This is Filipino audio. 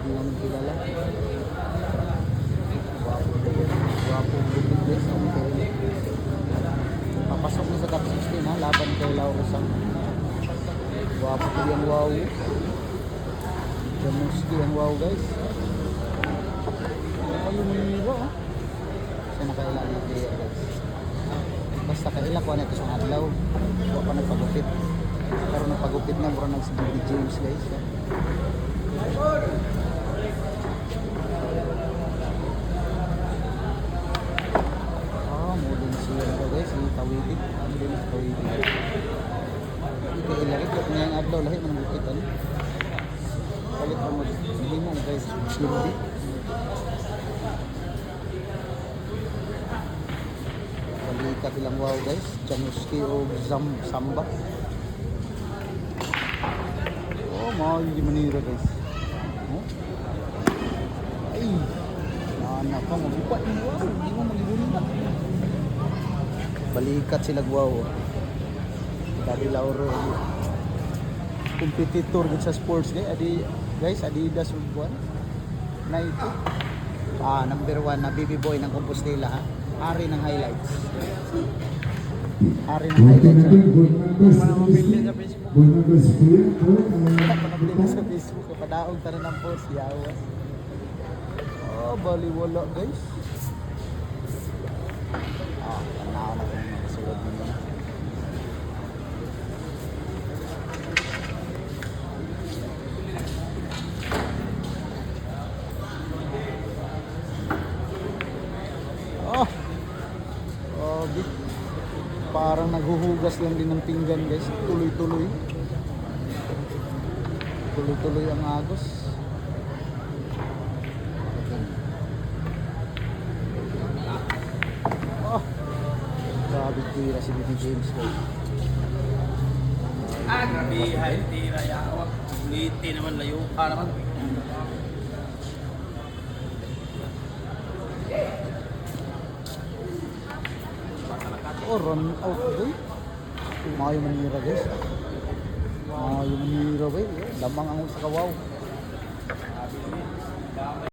di namin kilala. Gwapo bukid guys. Papasok na sa top 16 ha, laban kay Laurusang. Gwapo ko yung wow. Jamuski ang wow guys. Ano yung manira ha? Siya nakailan na player guys. Basta kaila ko na ito sa adlaw. Huwag pa nagpagupit. Pero nagpagupit na mura ng si Baby James guys. Muling siya ito guys. Tawitig. Muling tawitig. Ito ilarit. Ito nga yung adlaw. Lahi man gupit. Palit mo. Hindi mo guys. Sildi. Balikat ilang wow guys. Jamuski o Samba. Oh, hindi manira guys. Oh. Ay. Anak ka, mabupat mo wow. Hindi mo magigulina. Balikat sila wow. Dari Lauro. Competitor din sa sports guys. Adidas buwan. Nike. Number 1 na baby boy ng Compostela ha. Ari ng highlights. Ari ng highlights. Manamabili sa Facebook. Manamabili sa Facebook. Kapadaog tayo ng post. Yawas. Baliwala guys. Tanaw na kung makasulod nyo. Parang naghuhugas lang din ng pinggan guys. Tuloy-tuloy. Tuloy-tuloy ang agos. Grabe tira si Baby James guys. Grabe hay tira yawak. Liti naman layo pa naman. Run out guys. Mayo manira guys. Mayo manira guys. Lamang ang sa kawaw.